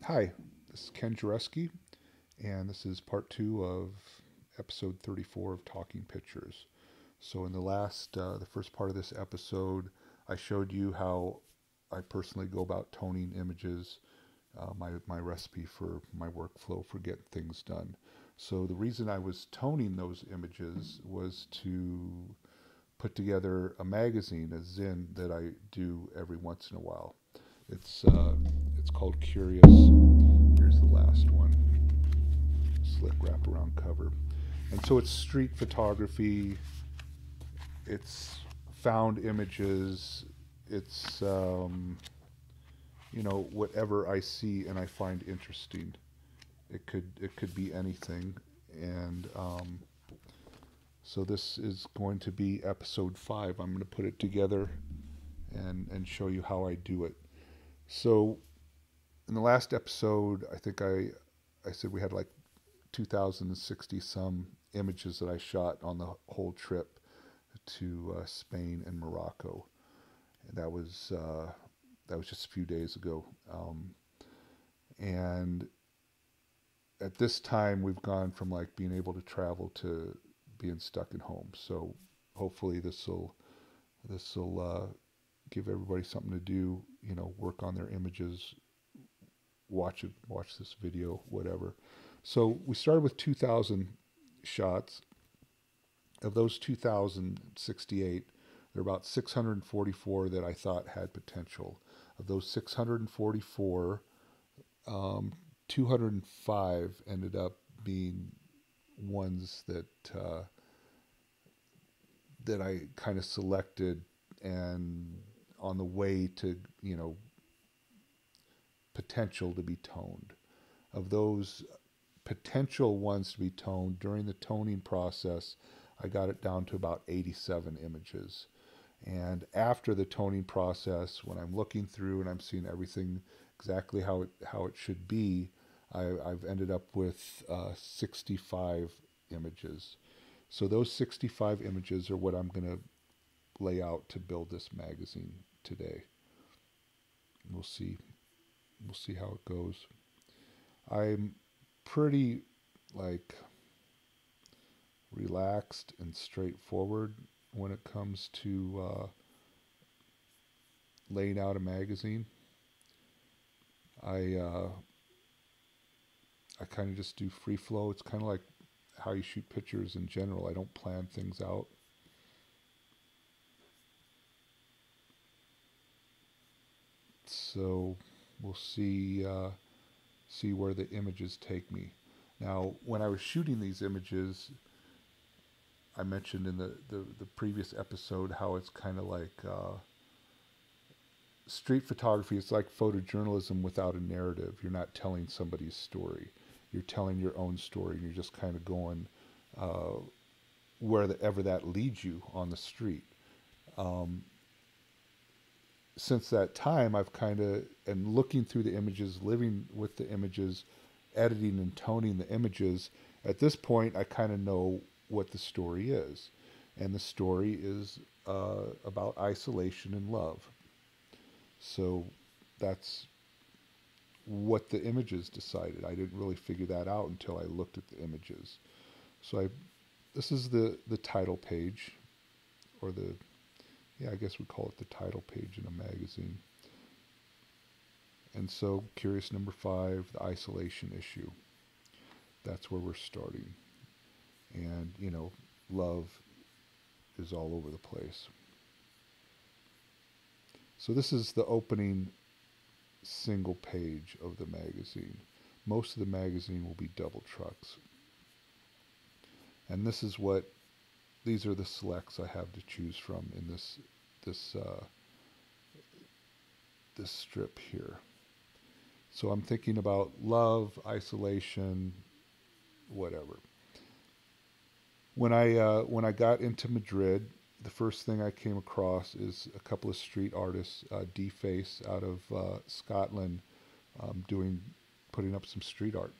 Hi, this is Ken Jarecke, and this is part two of episode 34 of Talking Pictures. So, in the first part of this episode, I showed you how I personally go about toning images, my recipe for my workflow for getting things done. So, the reason I was toning those images was to put together a magazine, a zine that I do every once in a while. It's uh, it's called Curious. Here's the last one, slick wraparound cover. And so it's street photography, it's found images, it's whatever I see and I find interesting. It could be anything, and so this is going to be episode 5. I'm going to put it together and show you how I do it. So in the last episode, I said we had like 2,060 some images that I shot on the whole trip to Spain and Morocco. And that was just a few days ago. And at this time, we've gone from like being able to travel to being stuck at home. So hopefully this will give everybody something to do. You know, work on their images, watch this video, whatever. So we started with 2,000 shots. Of those 2,068, there are about 644 that I thought had potential. Of those 644, 205 ended up being ones that I kind of selected and on the way to potential to be toned. Of those potential ones to be toned during the toning process, I got it down to about 87 images. And after the toning process, when I'm looking through and I'm seeing everything exactly how it should be, I've ended up with 65 images. So those 65 images are what I'm going to lay out to build this magazine today. We'll see. We'll see how it goes. I'm pretty like relaxed and straightforward when it comes to laying out a magazine. I uh, I kind of just do free flow. It's kind of like how you shoot pictures in general. I don't plan things out. So we'll see where the images take me. Now, when I was shooting these images, I mentioned in the previous episode how it's kind of like street photography. It's like photojournalism without a narrative. You're not telling somebody's story. You're telling your own story. And you're just kind of going uh, wherever that leads you on the street. Um, since that time, I've kind of, and looking through the images, living with the images, editing and toning the images, at this point, I kind of know what the story is. And the story is about isolation and love. So that's what the images decided. I didn't really figure that out until I looked at the images. So this is the title page, or I guess we call it the title page in a magazine. And so, curious number 5, the isolation issue. That's where we're starting. And, love is all over the place. So, this is the opening single page of the magazine. Most of the magazine will be double trucks. And these are the selects I have to choose from in this this strip here. So I'm thinking about love, isolation, whatever. When I got into Madrid, the first thing I came across is a couple of street artists, D-Face out of Scotland, doing putting up some street art,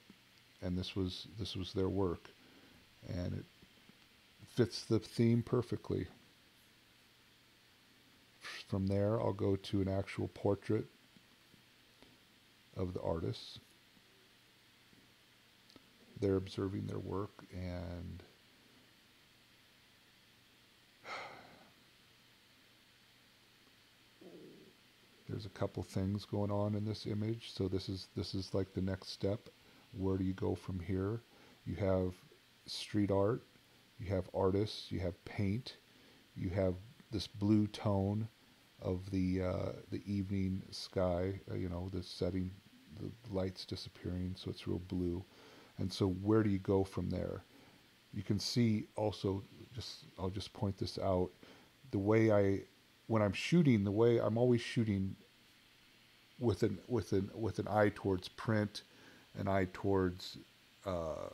and this was their work, and it fits the theme perfectly. From there, I'll go to an actual portrait of the artist, they're observing their work, and there's a couple things going on in this image. So this is like the next step. Where do you go from here? You have street art, you have artists, you have paint, you have this blue tone of the evening sky. The setting, the lights disappearing, so it's real blue. And so where do you go from there? You can see also, I'll just point this out, the way when I'm shooting, the way I'm always shooting with an eye towards print, an eye towards uh,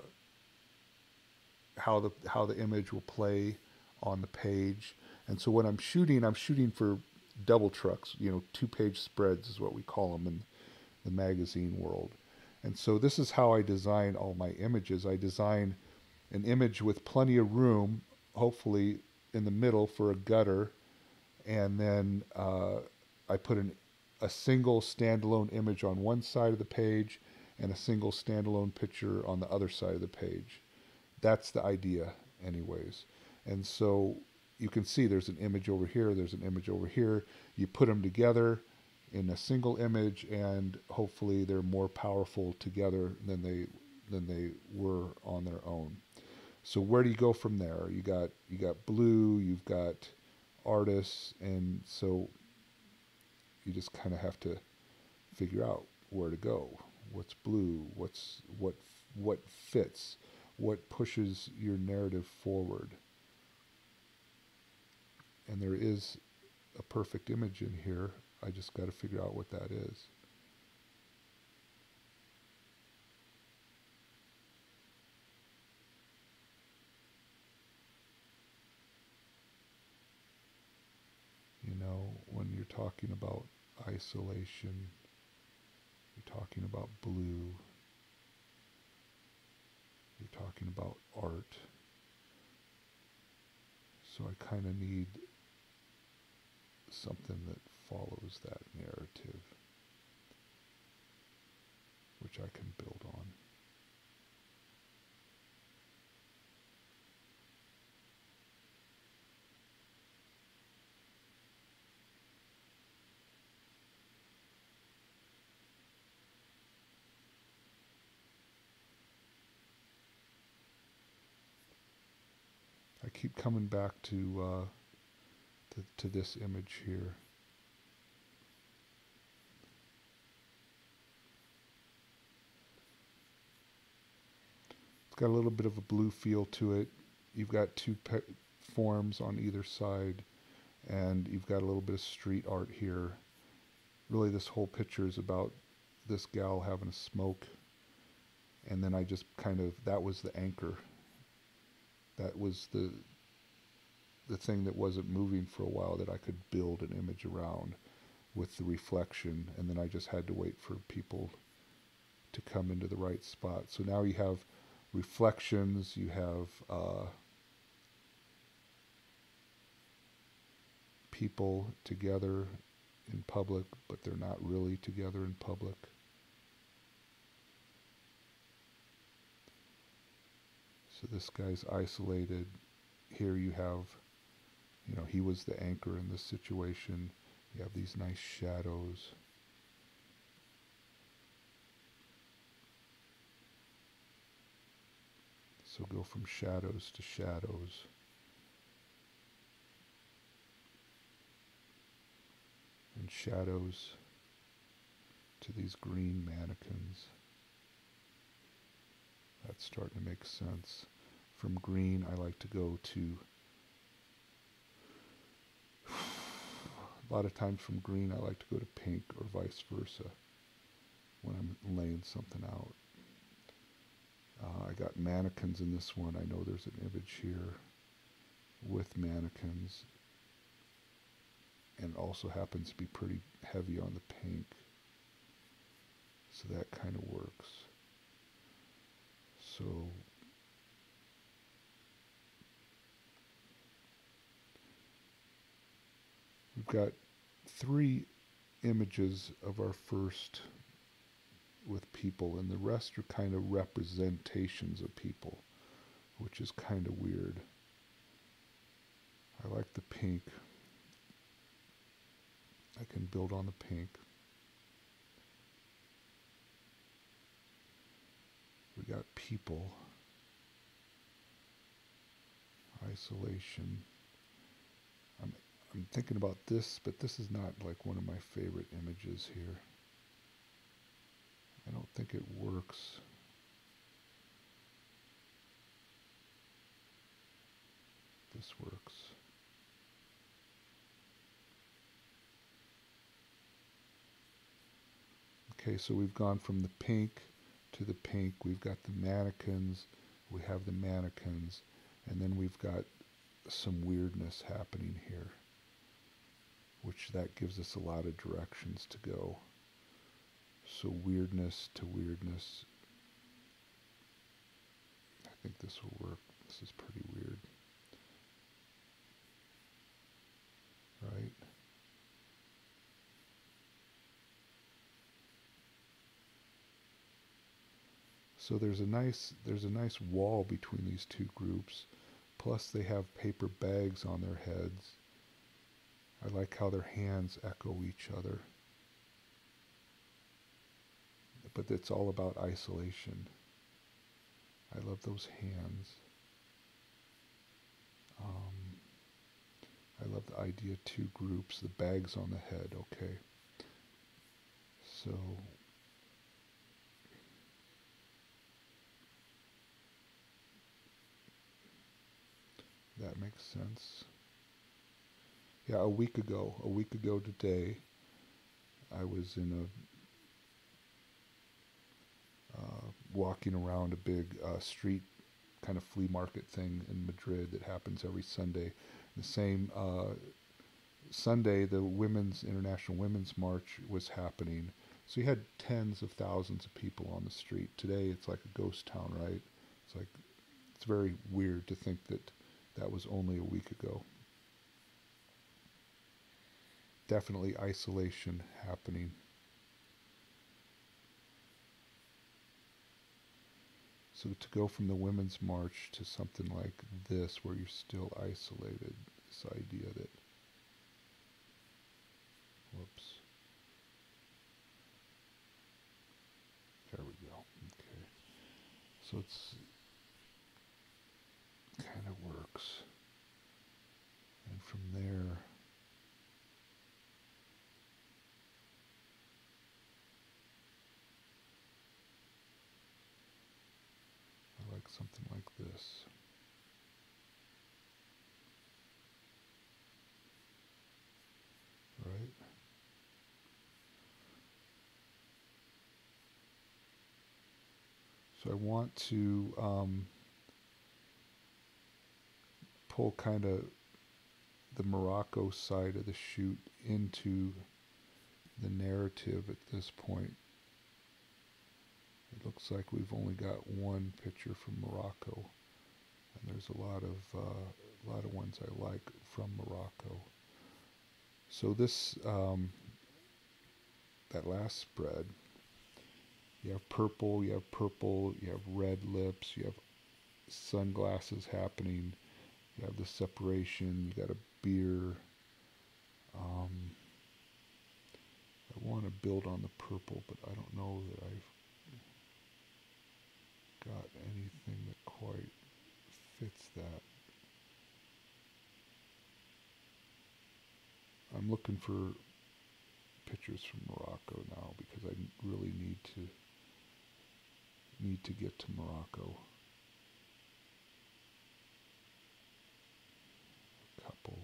how the image will play on the page. And so when I'm shooting for double trucks. 2-page spreads is what we call them in the magazine world. And so this is how I design all my images. I design an image with plenty of room, hopefully in the middle for a gutter, and then I put a single standalone image on one side of the page and a single standalone picture on the other side of the page. That's the idea, anyways. And so you can see there's an image over here, there's an image over here. You put them together in a single image, and hopefully they're more powerful together than they were on their own. So where do you go from there? You got blue, you've got artists, and so you just kind of have to figure out where to go. What's blue? What fits? What pushes your narrative forward? And there is a perfect image in here. I just got to figure out what that is. When you're talking about isolation, you're talking about blue, you're talking about art. So I kind of need something that follows that narrative, which I can build on. I keep coming back to this image here. It's got a little bit of a blue feel to it. You've got two forms on either side, and you've got a little bit of street art here. Really, this whole picture is about this gal having a smoke, and then I just that was the anchor. That was the thing that wasn't moving for a while, that I could build an image around with the reflection, and then I just had to wait for people to come into the right spot. So now you have reflections, you have people together in public, but they're not really together in public. So this guy's isolated. Here you have, he was the anchor in this situation. You have these nice shadows. So go from shadows to shadows. And shadows to these green mannequins. That's starting to make sense. From green, I like to go to, a lot of times from green, I like to go to pink, or vice versa when I'm laying something out. I got mannequins in this one. I know there's an image here with mannequins, and it also happens to be pretty heavy on the pink, so that kind of works. So we've got 3 images of our first with people, and the rest are kind of representations of people, which is kind of weird. I like the pink. I can build on the pink. We got people, isolation. I'm thinking about this, but this is not like one of my favorite images here. I don't think it works. This works. Okay, so we've gone from the pink to the pink. We've got the mannequins. We have the mannequins. And then we've got some weirdness happening here, which that gives us a lot of directions to go. So weirdness to weirdness. I think this will work. This is pretty weird. Right? So there's a nice wall between these two groups. Plus they have paper bags on their heads. I like how their hands echo each other. But it's all about isolation. I love those hands. I love the idea of two groups, the bags on the head, okay. So that makes sense. Yeah, a week ago today, I was in walking around a big street kind of flea market thing in Madrid that happens every Sunday. The same Sunday, the International Women's March was happening. So you had tens of thousands of people on the street. Today, it's like a ghost town, right? It's very weird to think that that was only a week ago. Definitely isolation happening. So to go from the Women's March to something like this, where you're still isolated, this idea that, whoops, there we go, okay. So it's kind of works. And from there, I like something like this. Right? So I want to pull kind of the Morocco side of the shoot into the narrative at this point. It looks like we've only got one picture from Morocco, and there's a lot of ones I like from Morocco. So this that last spread, you have purple, you have red lips, you have sunglasses happening, you have the separation, you got a beer. I want to build on the purple, but I don't know that I've got anything that quite fits that. I'm looking for pictures from Morocco now because I really need to get to Morocco. A couple.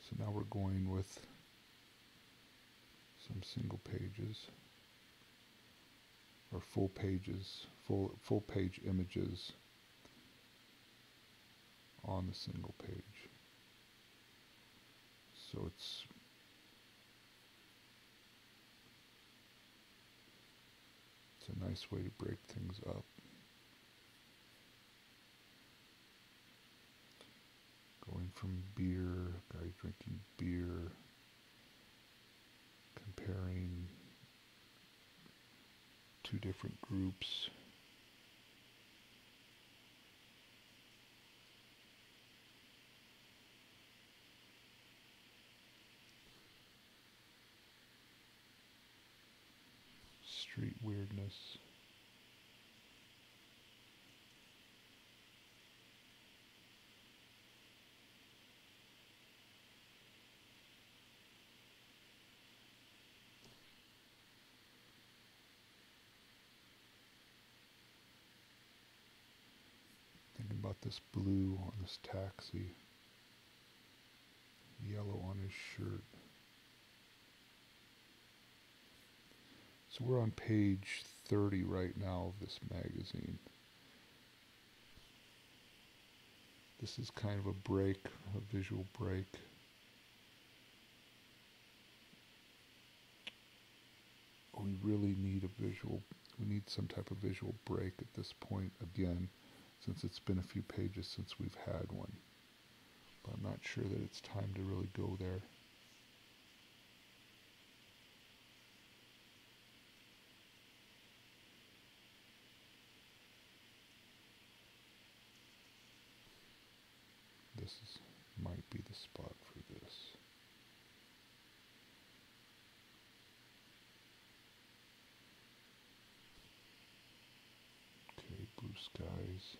So now we're going with some single pages or full pages, full page images on the single page. So it's It's a nice way to break things up. Going from beer, guy drinking beer, comparing two different groups. Street weirdness. Thinking about this blue on this taxi, yellow on his shirt. So we're on page 30 right now of this magazine. This is kind of a break, a visual break. We really need we need some type of visual break at this point again, since it's been a few pages since we've had one. But I'm not sure that it's time to really go there. Might be the spot for this. Okay, blue skies.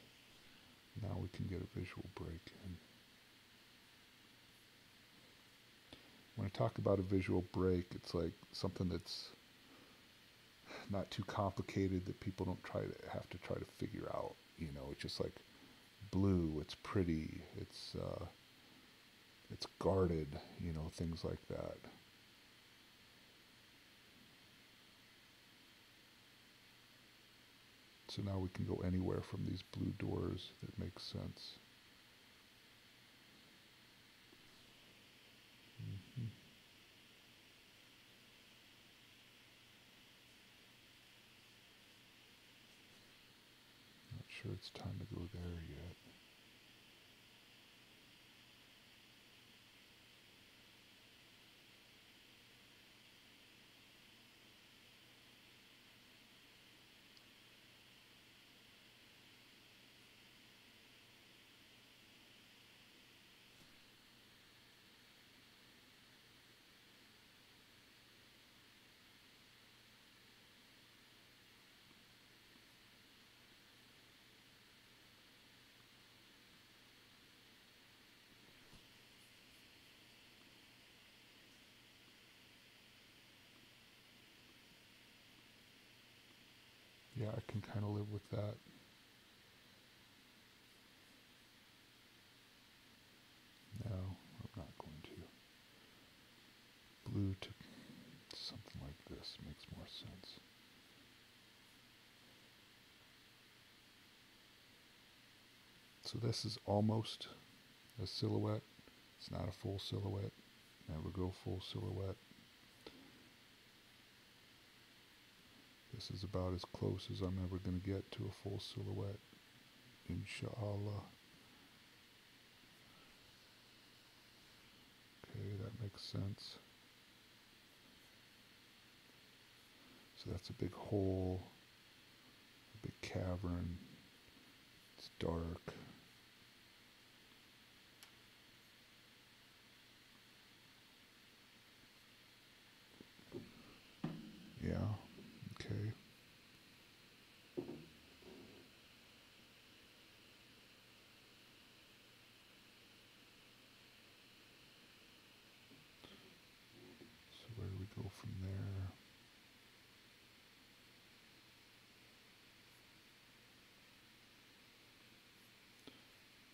Now we can get a visual break in. When I talk about a visual break, it's like something that's not too complicated that people don't have to try to figure out. You know, it's just like blue, it's pretty, it's guarded, you know, things like that. So now we can go anywhere from these blue doors that makes sense. Not sure it's time to go there yet. Yeah, I can kind of live with that. No, I'm not going to. Blue to something like this makes more sense. So this is almost a silhouette. It's not a full silhouette. Never go full silhouette. This is about as close as I'm ever going to get to a full silhouette. Inshallah. Okay, that makes sense. So that's a big hole, a big cavern. It's dark. Yeah, okay. So where do we go from there?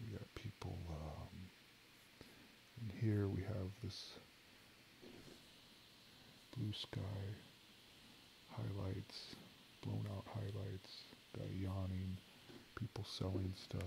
We got people, and here we have this blue sky, highlights, blown out highlights, guy yawning, people selling stuff.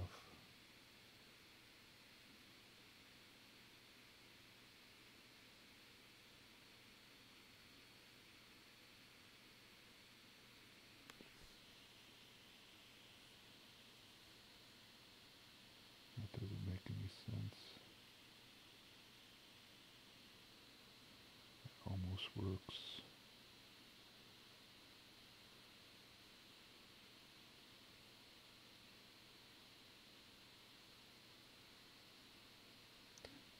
works.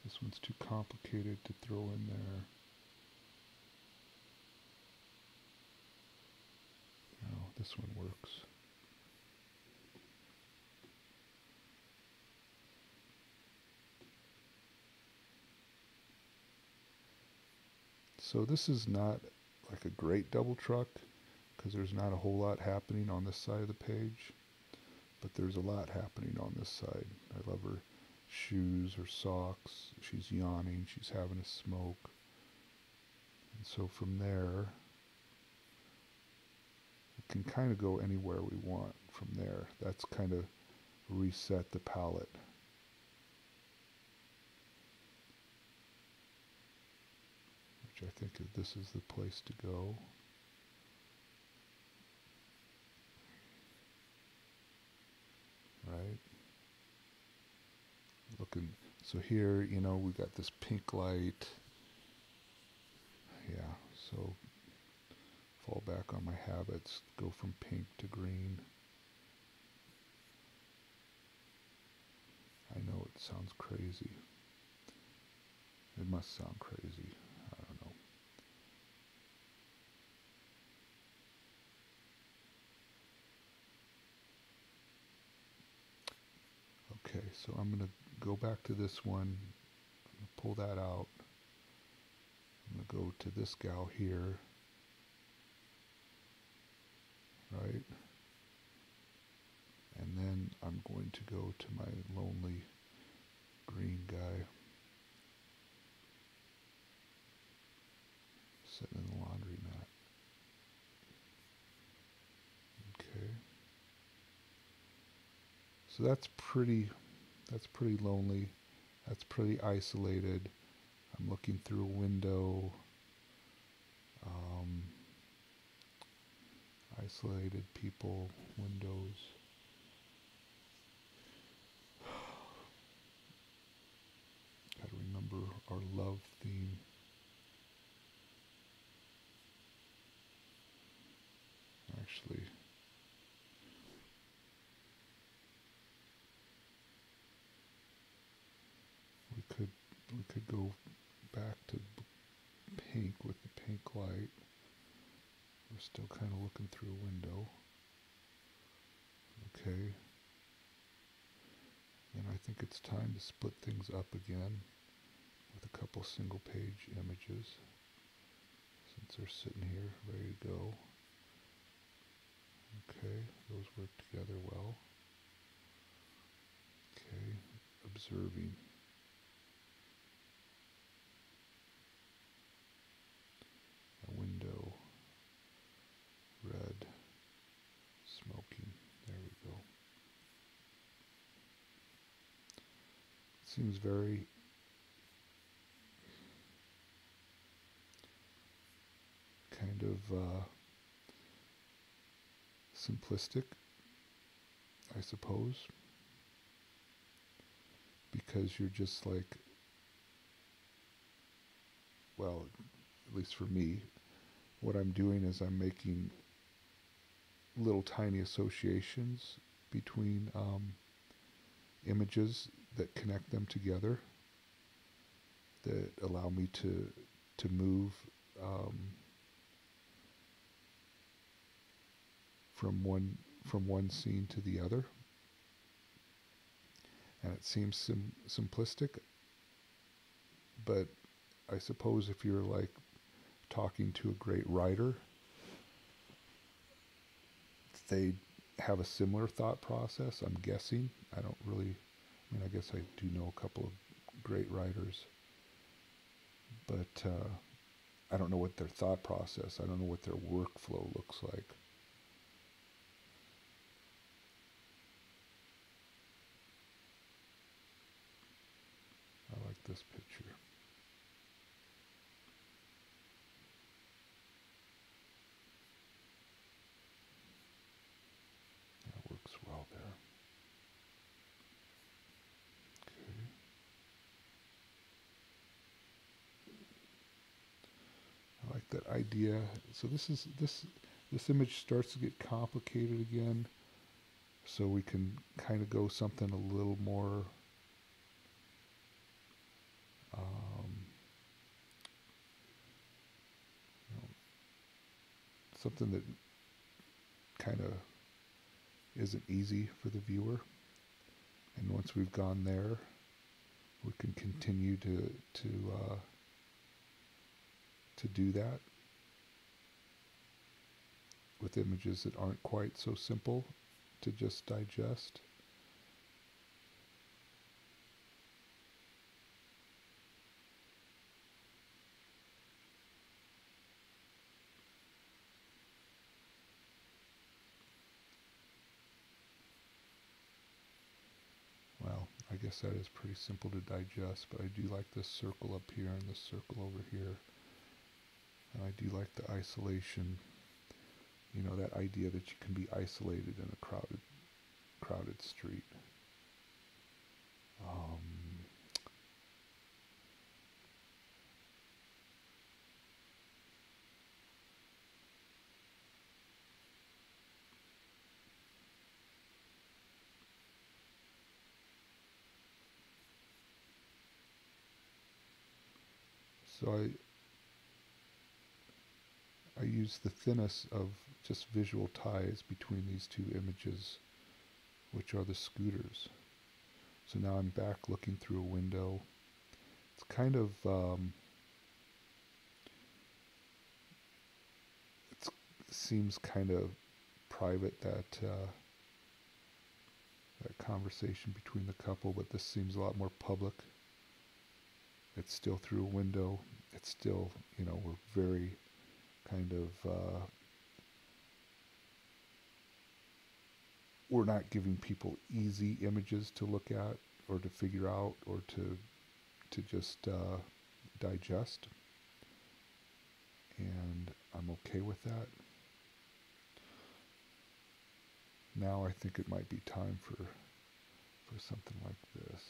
This one's too complicated to throw in there. No, this one works. So this is not like a great double truck because there's not a whole lot happening on this side of the page, but there's a lot happening on this side. I love her shoes, her socks. She's yawning. She's having a smoke. And so from there, we can kind of go anywhere we want from there. That's kind of reset the palette. Which I think this is the place to go. Right? Looking, so here, you know, we got this pink light. Yeah, so fall back on my habits, go from pink to green. I know it sounds crazy. It must sound crazy. I don't know. Okay, so I'm going to go back to this one, pull that out. I'm going to go to this gal here, right? And then I'm going to go to my lonely green guy sitting in the laundromat. Okay. So that's pretty lonely. That's pretty isolated. I'm looking through a window. Isolated people, windows. Gotta remember our love theme. Actually, we could go back to pink with the pink light. We're still kind of looking through a window. Okay. Then I think it's time to split things up again with a couple single page images, since they're sitting here ready to go. Okay, those work together well. Okay, observing. A window, red, smoking. There we go. Seems very kind of simplistic, I suppose, because you're just like, well, at least for me, what I'm doing is I'm making little tiny associations between images that connect them together, that allow me to move from one scene to the other. And it seems simplistic, but I suppose if you're like talking to a great writer, they have a similar thought process, I'm guessing. I don't really, I mean, I guess I do know a couple of great writers, but I don't know what their thought process, I don't know what their workflow looks like. I like this picture. That works well there. I like that idea. So this image starts to get complicated again. So we can kind of go something a little more you know, something that kind of isn't easy for the viewer. And once we've gone there, we can continue to do that with images that aren't quite so simple to just digest. Well, I guess that is pretty simple to digest, but I do like this circle up here and this circle over here. And I do like the isolation, you know, that idea that you can be isolated in a crowded street. So I use the thinnest of just visual ties between these two images, which are the scooters. So now I'm back looking through a window. It's kind of it seems kind of private, that that conversation between the couple, but this seems a lot more public. It's still through a window. It's still, you know, we're very kind of we're not giving people easy images to look at or to figure out or to just digest, and I'm okay with that. Now I think it might be time for something like this.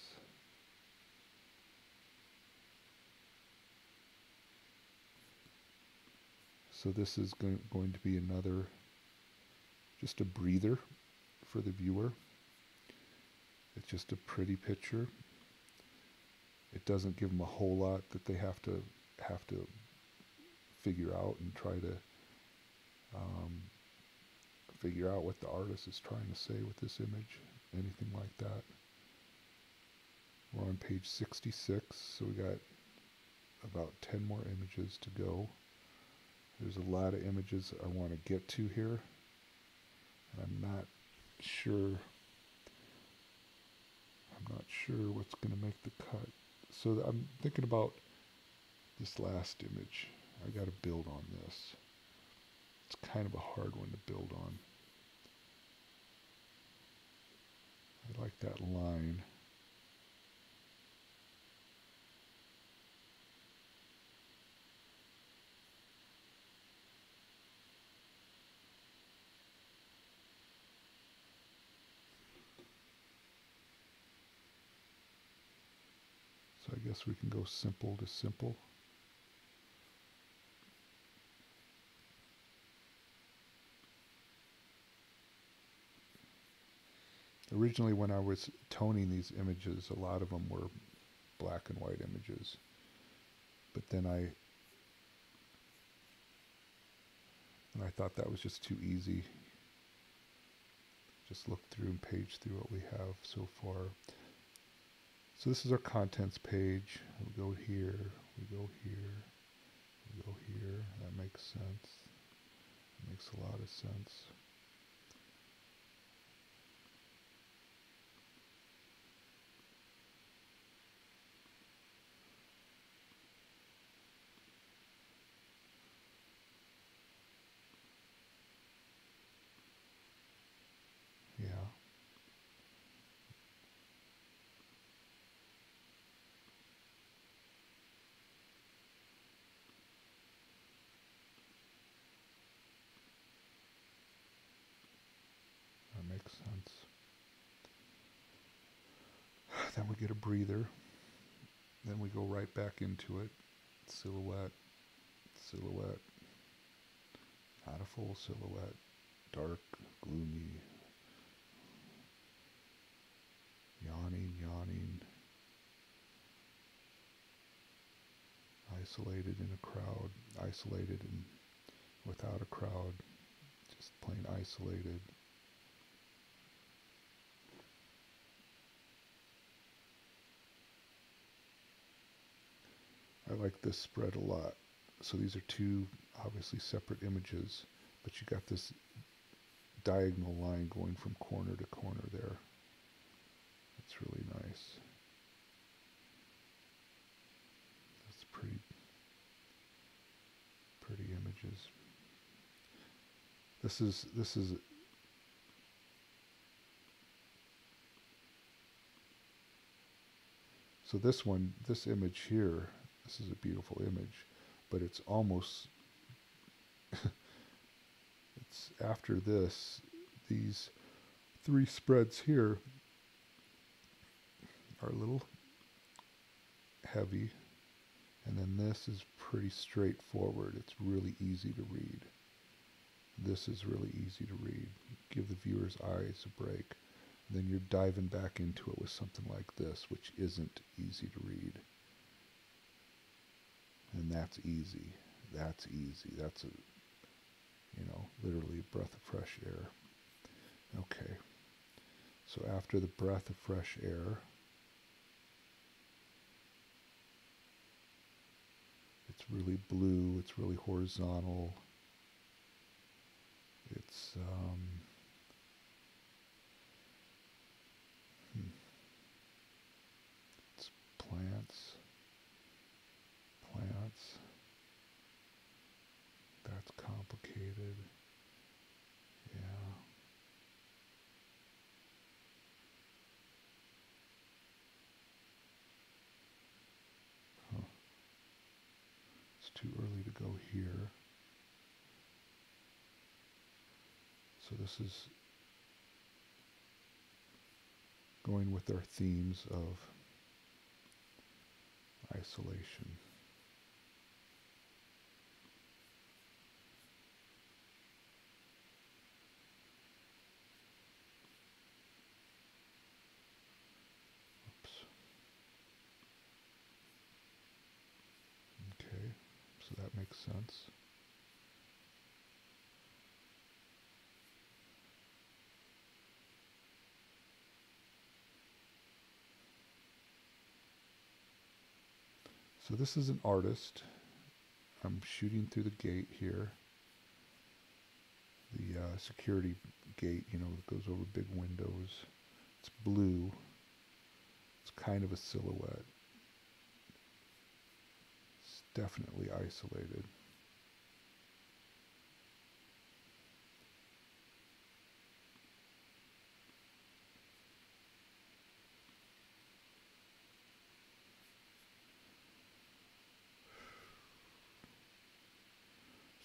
So this is going to be another, just a breather for the viewer. It's just a pretty picture. It doesn't give them a whole lot that they have to figure out and try to figure out what the artist is trying to say with this image, anything like that. We're on page 66, so we got about 10 more images to go. There's a lot of images I want to get to here. I'm not sure what's going to make the cut. So I'm thinking about this last image. I got to build on this. It's kind of a hard one to build on. I like that line. So I guess we can go simple to simple. Originally, when I was toning these images, a lot of them were black and white images. But then I thought that was just too easy. Just look through and page through what we have so far. So this is our contents page. We go here, we go here, we go here. That makes sense. It makes a lot of sense. Yeah. That makes sense. Then we get a breather. Then we go right back into it. Silhouette, silhouette, not a full silhouette, dark, gloomy, yawning, yawning, isolated in a crowd, isolated and without a crowd, just plain isolated. I like this spread a lot. So these are two obviously separate images, but you got this diagonal line going from corner to corner there. That's really nice. That's pretty images. This is so this one, this image here, this is a beautiful image, but it's almost it's after this, these three spreads here are a little heavy, and then this is pretty straightforward. It's really easy to read. This is really easy to read. Give the viewer's eyes a break. Then you're diving back into it with something like this, which isn't easy to read. And that's easy. That's easy. That's a, literally a breath of fresh air. Okay. So after the breath of fresh air, it's really blue, it's really horizontal. It's it's plants. That's complicated. Yeah. Huh. It's too early to go here. So this is going with our themes of isolation. Oops. Okay, so that makes sense. So this is an artist. I'm shooting through the gate here. The security gate, that goes over big windows. It's blue. It's kind of a silhouette. It's definitely isolated.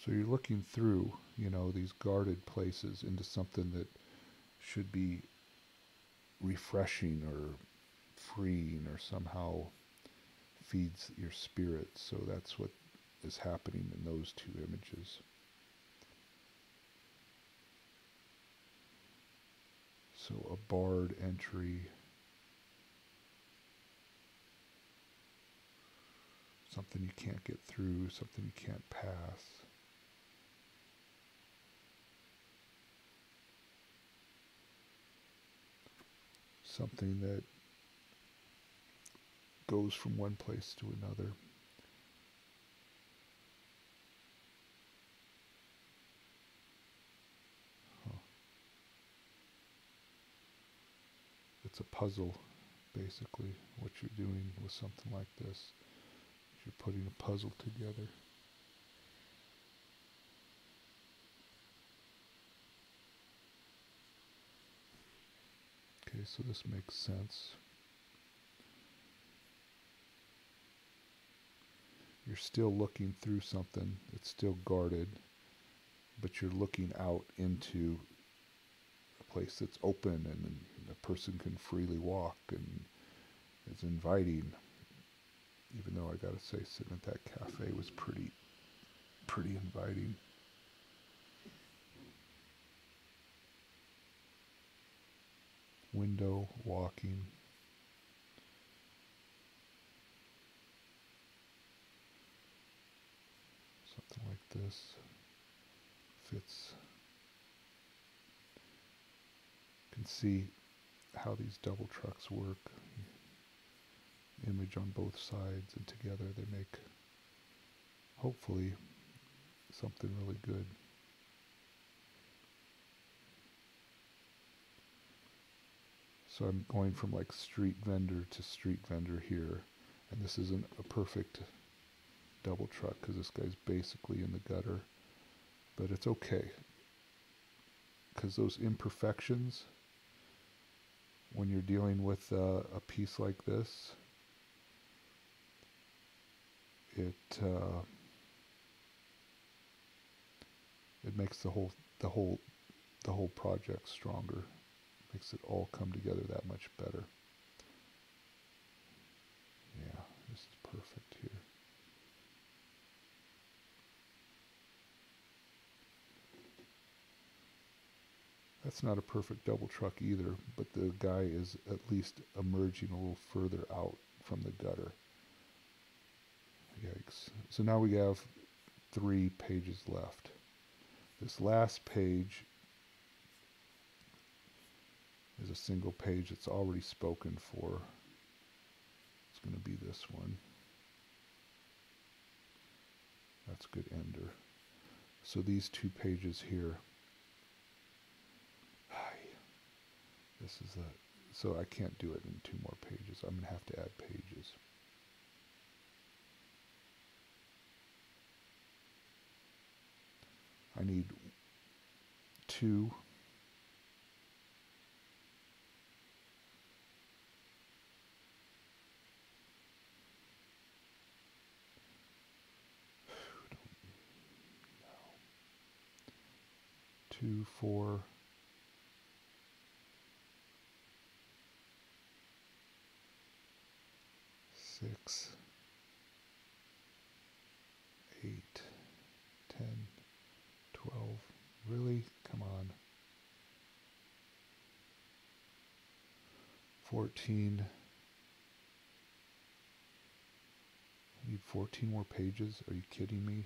So you're looking through, these guarded places into something that should be refreshing or freeing or somehow feeds your spirit. So that's what is happening in those two images. So a barred entry, something you can't get through, something you can't pass. Something that goes from one place to another. Huh. It's a puzzle, basically, what you're doing with something like this. You're putting a puzzle together. Okay, so this makes sense. You're still looking through something. It's still guarded, but you're looking out into a place that's open and a person can freely walk and it's inviting. Even though I gotta say, sitting at that cafe was pretty pretty inviting. Window, walking. Something like this. Fits. You can see how these double trucks work. Image on both sides, and together they make, hopefully, something really good. So I'm going from like street vendor to street vendor here, and this isn't a perfect double truck because this guy's basically in the gutter, but it's okay because those imperfections, when you're dealing with a piece like this, it makes the whole project stronger. Makes it all come together that much better. Yeah, this is perfect here. That's not a perfect double truck either, but the guy is at least emerging a little further out from the gutter. Yikes. So now we have 3 pages left. This last page is a single page that's already spoken for. It's going to be this one. That's a good ender. So these 2 pages here. This is so I can't do it in 2 more pages. I'm going to have to add pages. I need 2. Two, 4, 6, 8, 10, 12. Really? Come on. 14. I need 14 more pages? Are you kidding me?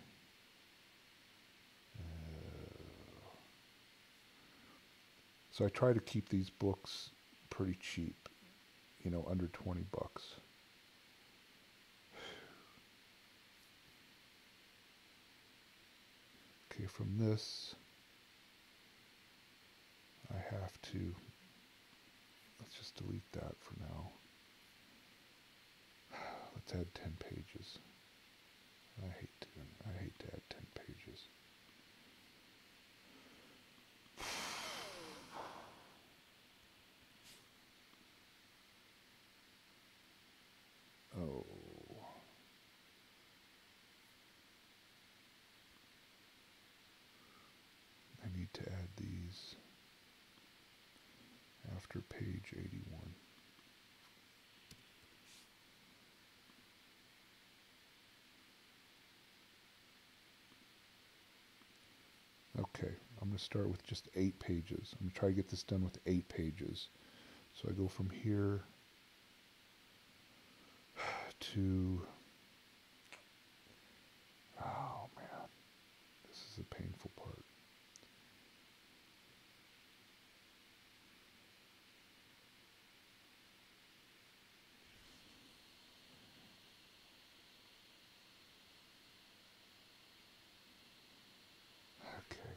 So I try to keep these books pretty cheap, you know, under 20 bucks. Okay, from this, I have to, let's just delete that for now. Let's add 10 pages. I hate to add 10 pages. Oh. I need to add these after page 81. Okay, I'm going to start with just 8 pages. I'm going to try to get this done with 8 pages. So I go from here to, oh man, this is the painful part. Okay.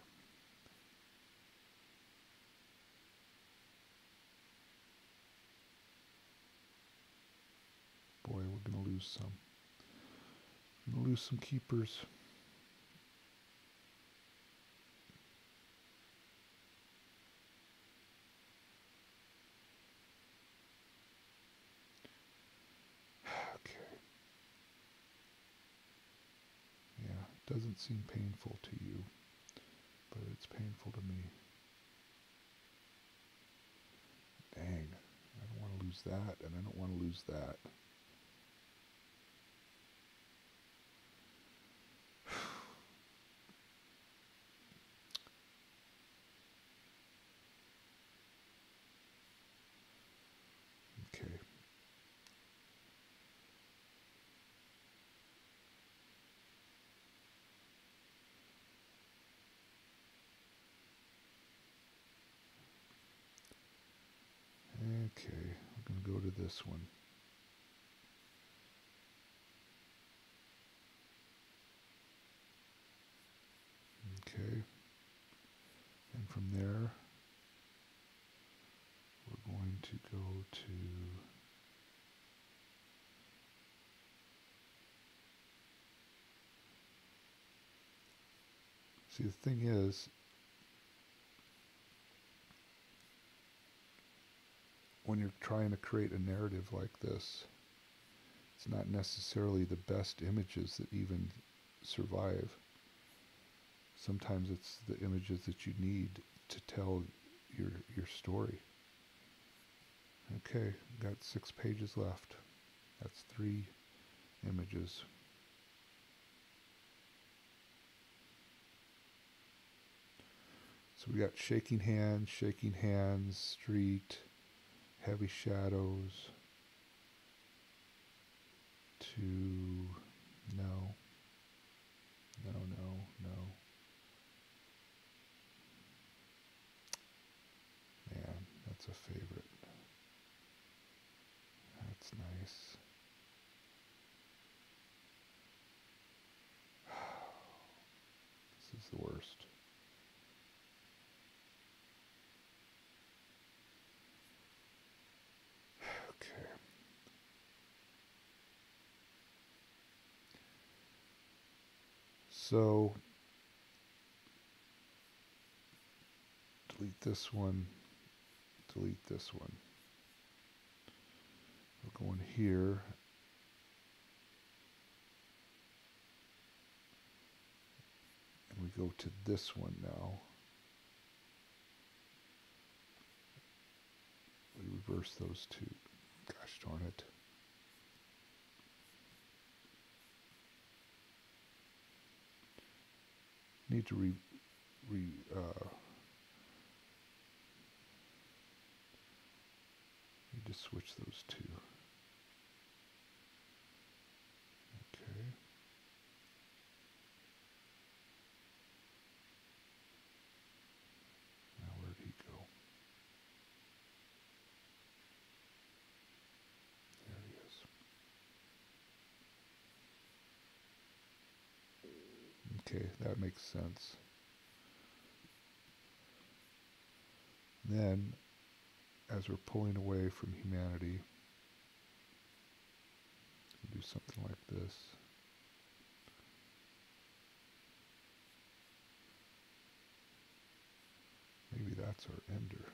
Boy, we're going to lose some. We're going to lose some keepers. Okay. Yeah, it doesn't seem painful to you, but it's painful to me. Dang, I don't want to lose that, and I don't want to lose that. to this one. Okay. And from there, we're going to go to see, the thing is, when you're trying to create a narrative like this, it's not necessarily the best images that even survive. Sometimes it's the images that you need to tell your story. Okay, got 6 pages left. That's 3 images. So we got shaking hands, street, heavy shadows, to no. Man, that's a favorite. That's nice. This is the worst. Okay. So, delete this one, delete this one. We're going here. And we go to this one now. We reverse those two. Gosh darn it. Need to need to switch those two. Okay. Now where'd he go? There he is. Okay, that makes sense. Then, as we're pulling away from humanity, do something like this. Maybe that's our ender.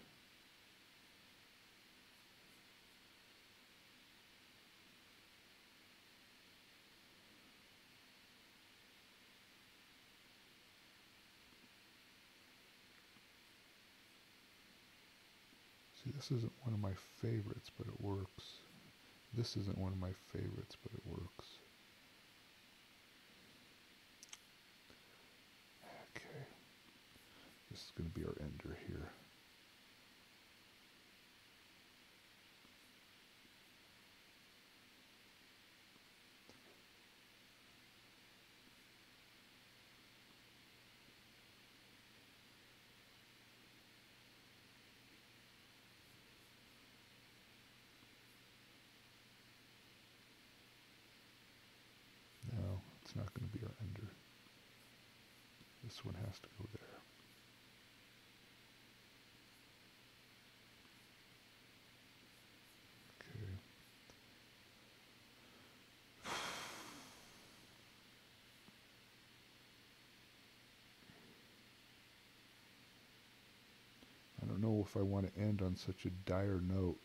See, this isn't one of my favorites, but it works. This isn't one of my favorites, but it works. Okay. This is going to be our ender here. No, it's not going to be our ender. This one has to go there. Okay. I don't know if I want to end on such a dire note.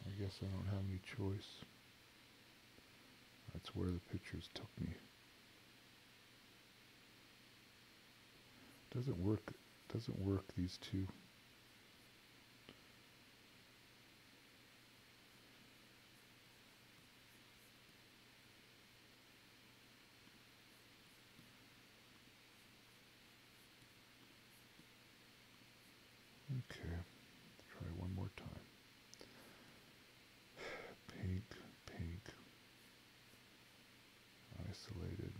I guess I don't have any choice. That's where the pictures took me. Doesn't work, these two. Okay, try one more time. Pink, isolated.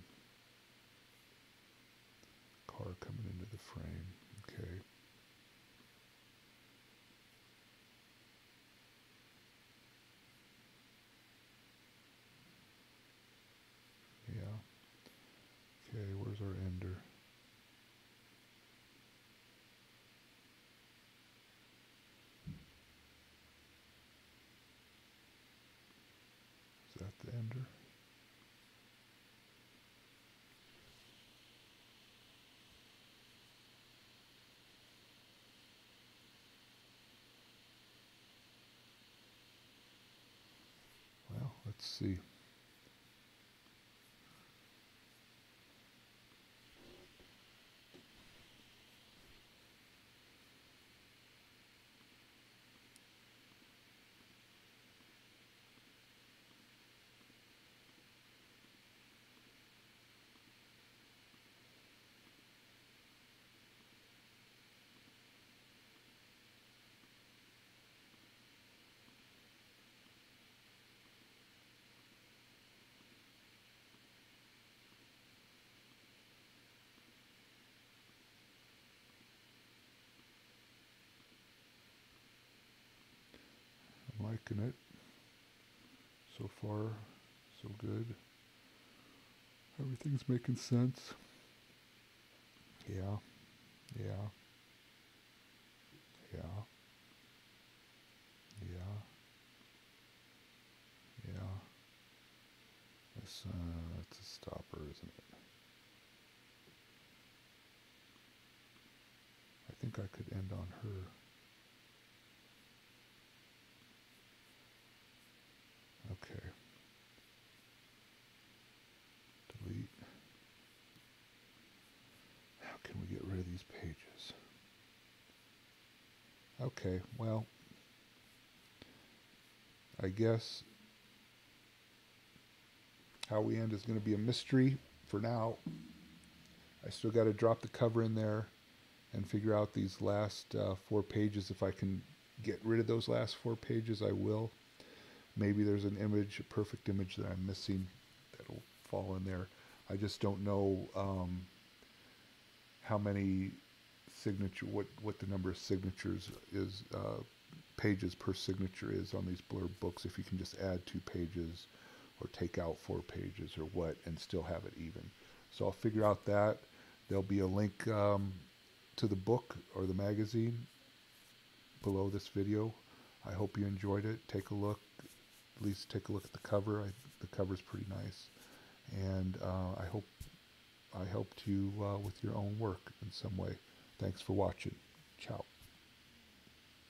ender. Well, let's see. I'm liking it. So far, so good. Everything's making sense. Yeah, yeah, yeah, yeah, yeah. That's a stopper, isn't it? I think I could end on her. Okay. Delete. How can we get rid of these pages? Okay, well, I guess how we end is going to be a mystery for now. I still got to drop the cover in there and figure out these last 4 pages. If I can get rid of those last 4 pages, I will. Maybe there's an image, a perfect image that I'm missing that'll fall in there. I just don't know how many what the number of signatures is, pages per signature is on these blurb books. If you can just add 2 pages or take out 4 pages or what and still have it even. So I'll figure out that. There'll be a link to the book or the magazine below this video. I hope you enjoyed it. Take a look. At least take a look at the cover. The cover's pretty nice. And I helped you with your own work in some way. Thanks for watching. Ciao.